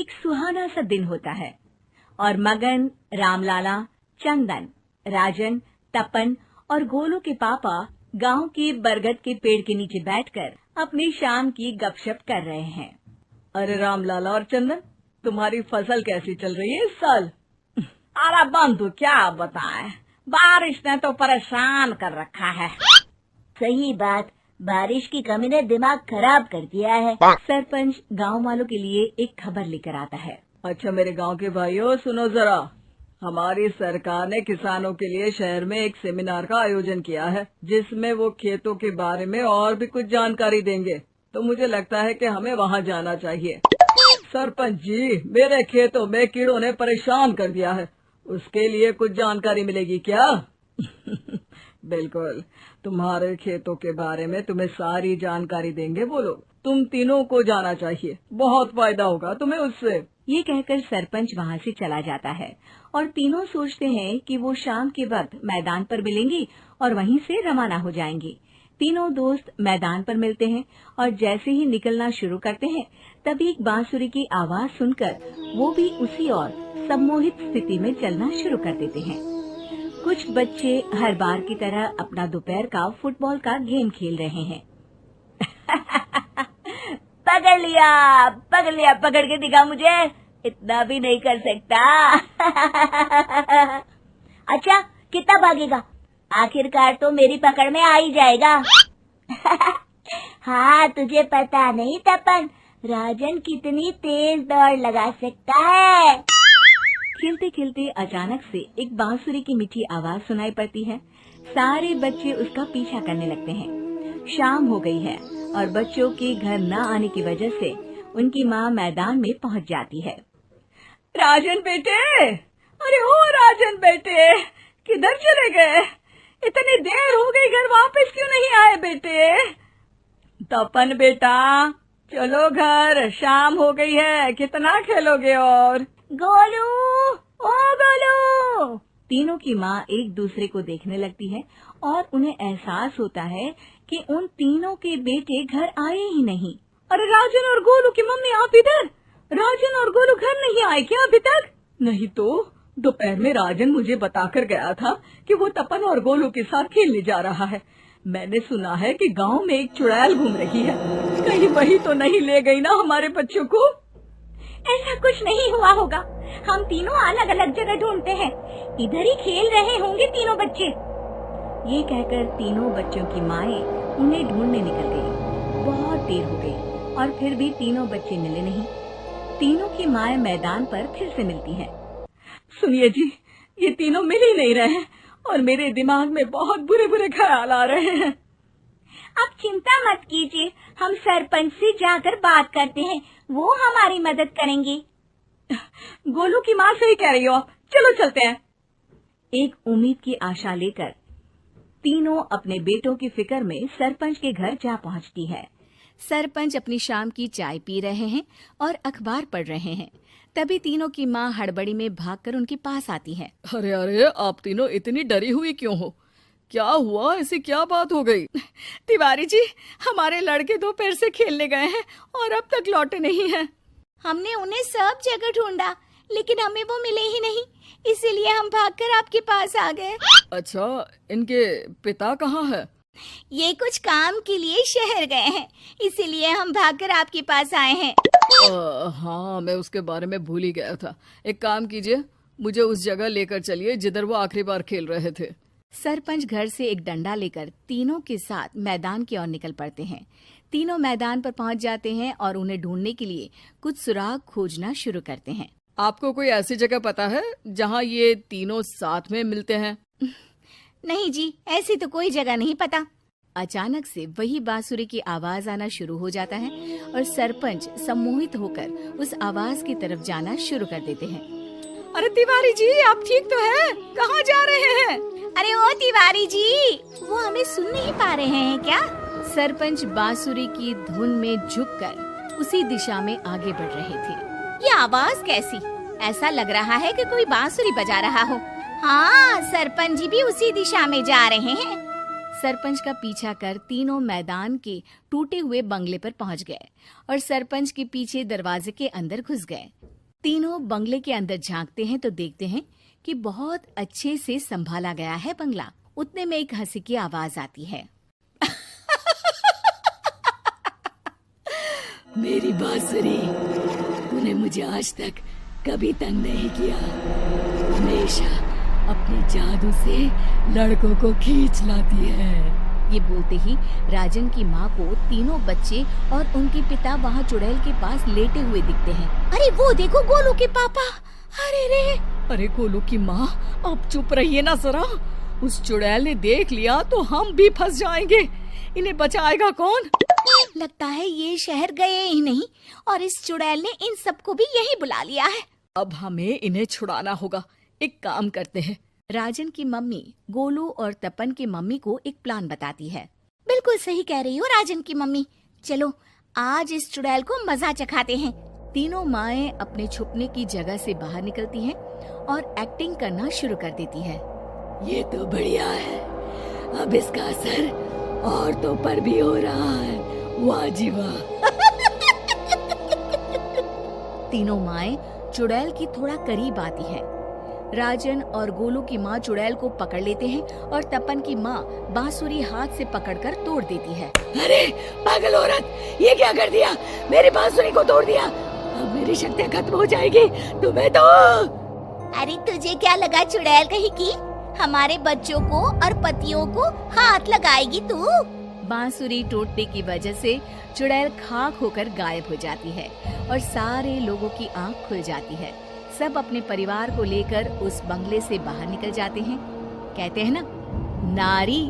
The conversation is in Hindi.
एक सुहाना सा दिन होता है और मगन, रामलाला, चंदन, राजन, तपन और गोलू के पापा गांव के बरगद के पेड़ के नीचे बैठकर अपनी शाम की गपशप कर रहे हैं। अरे रामलाला और चंदन, तुम्हारी फसल कैसी चल रही है इस साल? अरे बंधु क्या बताएं, बारिश ने तो परेशान कर रखा है। सही बात, बारिश की कमी ने दिमाग खराब कर दिया है। सरपंच गांव वालों के लिए एक खबर लेकर आता है। अच्छा मेरे गांव के भाइयों, सुनो जरा, हमारी सरकार ने किसानों के लिए शहर में एक सेमिनार का आयोजन किया है, जिसमें वो खेतों के बारे में और भी कुछ जानकारी देंगे। तो मुझे लगता है कि हमें वहां जाना चाहिए। सरपंच जी, मेरे खेतों में कीड़ों ने परेशान कर दिया है, उसके लिए कुछ जानकारी मिलेगी क्या? बिल्कुल, तुम्हारे खेतों के बारे में तुम्हें सारी जानकारी देंगे वो लोग। तुम तीनों को जाना चाहिए, बहुत फायदा होगा तुम्हें उससे। ये कहकर सरपंच वहाँ से चला जाता है और तीनों सोचते हैं कि वो शाम के वक्त मैदान पर मिलेंगे और वहीं से रवाना हो जाएंगे। तीनों दोस्त मैदान पर मिलते हैं और जैसे ही निकलना शुरू करते हैं तभी एक बांसुरी की आवाज सुनकर वो भी उसी ओर सम्मोहित स्थिति में चलना शुरू कर देते हैं। कुछ बच्चे हर बार की तरह अपना दोपहर का फुटबॉल का गेम खेल रहे हैं। पकड़ लिया, पकड़ के दिखा मुझे, इतना भी नहीं कर सकता। अच्छा, कितना भागेगा? आखिरकार तो मेरी पकड़ में आ ही जाएगा। हाँ, तुझे पता नहीं तपन, राजन कितनी तेज दौड़ लगा सकता है। खेलते खेलते अचानक से एक बांसुरी की मीठी आवाज सुनाई पड़ती है। सारे बच्चे उसका पीछा करने लगते हैं। शाम हो गई है और बच्चों के घर न आने की वजह से उनकी माँ मैदान में पहुँच जाती है। राजन बेटे, अरे ओ राजन बेटे, किधर चले गए? इतनी देर हो गई, घर वापस क्यों नहीं आए बेटे? तपन बेटा, चलो घर, शाम हो गई है, कितना खेलोगे? और गोलू, ओ गोलू। तीनों की माँ एक दूसरे को देखने लगती है और उन्हें एहसास होता है कि उन तीनों के बेटे घर आए ही नहीं। अरे राजन और गोलू की मम्मी, आप इधर? राजन और गोलू घर नहीं आए क्या अभी तक? नहीं तो दोपहर में राजन मुझे बताकर गया था कि वो तपन और गोलू के साथ खेलने जा रहा है। मैंने सुना है कि गांव में एक चुड़ैल घूम रही है, कहीं वही तो नहीं ले गई ना हमारे बच्चों को? ऐसा कुछ नहीं हुआ होगा, हम तीनों अलग अलग जगह ढूंढते हैं, इधर ही खेल रहे होंगे तीनों बच्चे। ये कहकर तीनों बच्चों की माएं उन्हें ढूंढने निकल गई। बहुत देर हो गई और फिर भी तीनों बच्चे मिले नहीं। तीनों की माएं मैदान पर फिर से मिलती हैं। सुनिए जी, ये तीनों मिल ही नहीं रहे और मेरे दिमाग में बहुत बुरे बुरे ख्याल आ रहे हैं। अब चिंता मत कीजिए, हम सरपंच से जाकर बात करते हैं, वो हमारी मदद करेंगे। गोलू की माँ सही कह रही हो, चलो चलते हैं। एक उम्मीद की आशा लेकर तीनों अपने बेटों की फिक्र में सरपंच के घर जा पहुंचती है। सरपंच अपनी शाम की चाय पी रहे हैं और अखबार पढ़ रहे हैं। तभी तीनों की माँ हड़बड़ी में भागकर उनके पास आती है। अरे अरे, आप तीनों इतनी डरी हुई क्यों हो? क्या हुआ? ऐसी क्या बात हो गई? तिवारी जी, हमारे लड़के दोपहर से खेलने गए हैं और अब तक लौटे नहीं हैं। हमने उन्हें सब जगह ढूंढा, लेकिन हमें वो मिले ही नहीं, इसीलिए हम भागकर आपके पास आ गए। अच्छा, इनके पिता कहाँ है? ये कुछ काम के लिए शहर गए हैं, इसीलिए हम भागकर आपके पास आए हैं। हाँ, मैं उसके बारे में भूल ही गया था। एक काम कीजिए, मुझे उस जगह लेकर चलिए जिधर वो आखिरी बार खेल रहे थे। सरपंच घर से एक डंडा लेकर तीनों के साथ मैदान की ओर निकल पड़ते हैं। तीनों मैदान पर पहुंच जाते हैं और उन्हें ढूंढने के लिए कुछ सुराग खोजना शुरू करते हैं। आपको कोई ऐसी जगह पता है जहाँ ये तीनों साथ में मिलते हैं? नहीं जी, ऐसी तो कोई जगह नहीं पता। अचानक से वही बांसुरी की आवाज आना शुरू हो जाता है और सरपंच सम्मोहित होकर उस आवाज की तरफ जाना शुरू कर देते हैं। अरे तिवारी जी, आप ठीक तो हैं? कहाँ जा रहे हैं? अरे ओ तिवारी जी, वो हमें सुन नहीं पा रहे हैं क्या? सरपंच बांसुरी की धुन में झुककर उसी दिशा में आगे बढ़ रहे थे। ये आवाज कैसी? ऐसा लग रहा है कि कोई बांसुरी बजा रहा हो। हाँ, सरपंच जी भी उसी दिशा में जा रहे हैं। सरपंच का पीछा कर तीनों मैदान के टूटे हुए बंगले पर पहुंच गए और सरपंच के पीछे दरवाजे के अंदर घुस गए। तीनों बंगले के अंदर झांकते हैं तो देखते हैं कि बहुत अच्छे से संभाला गया है बंगला। उतने में एक हंसी की आवाज आती है। मेरी बांसुरी, तूने मुझे आज तक कभी तंग नहीं किया। हमेशा अपने जादू से लड़कों को खींच लाती है। ये बोलते ही राजन की माँ को तीनों बच्चे और उनके पिता वहाँ चुड़ैल के पास लेटे हुए दिखते हैं। अरे वो देखो गोलू के पापा। अरे रे। अरे गोलू की माँ, अब चुप रहिए ना जरा। उस चुड़ैल ने देख लिया तो हम भी फंस जाएंगे। इन्हें बचाएगा कौन? लगता है ये शहर गए ही नहीं और इस चुड़ैल ने इन सबको भी यहीं बुला लिया है। अब हमें इन्हें छुड़ाना होगा। एक काम करते हैं। राजन की मम्मी गोलू और तपन की मम्मी को एक प्लान बताती है। बिल्कुल सही कह रही हो राजन की मम्मी, चलो आज इस चुड़ैल को मजा चखाते हैं। तीनों माएं अपने छुपने की जगह से बाहर निकलती हैं और एक्टिंग करना शुरू कर देती है। ये तो बढ़िया है, अब इसका असर औरतों पर भी हो रहा है। वाह जी वाह। तीनों माएं चुड़ैल की थोड़ा करीब आती है। राजन और गोलू की माँ चुड़ैल को पकड़ लेते हैं और तपन की माँ बांसुरी हाथ से पकड़कर तोड़ देती है। अरे पागल औरत, ये क्या कर दिया? मेरी बांसुरी को तोड़ दिया। अब मेरी शक्तियाँ खत्म हो जाएगी। तुम्हें तो अरे तुझे क्या लगा चुड़ैल कहीं की हमारे बच्चों को और पतियों को हाथ लगाएगी तू? बांसुरी टूटने की वजह से चुड़ैल खाक होकर गायब हो जाती है और सारे लोगों की आंख खुल जाती है। सब अपने परिवार को लेकर उस बंगले से बाहर निकल जाते हैं। कहते हैं ना, नारी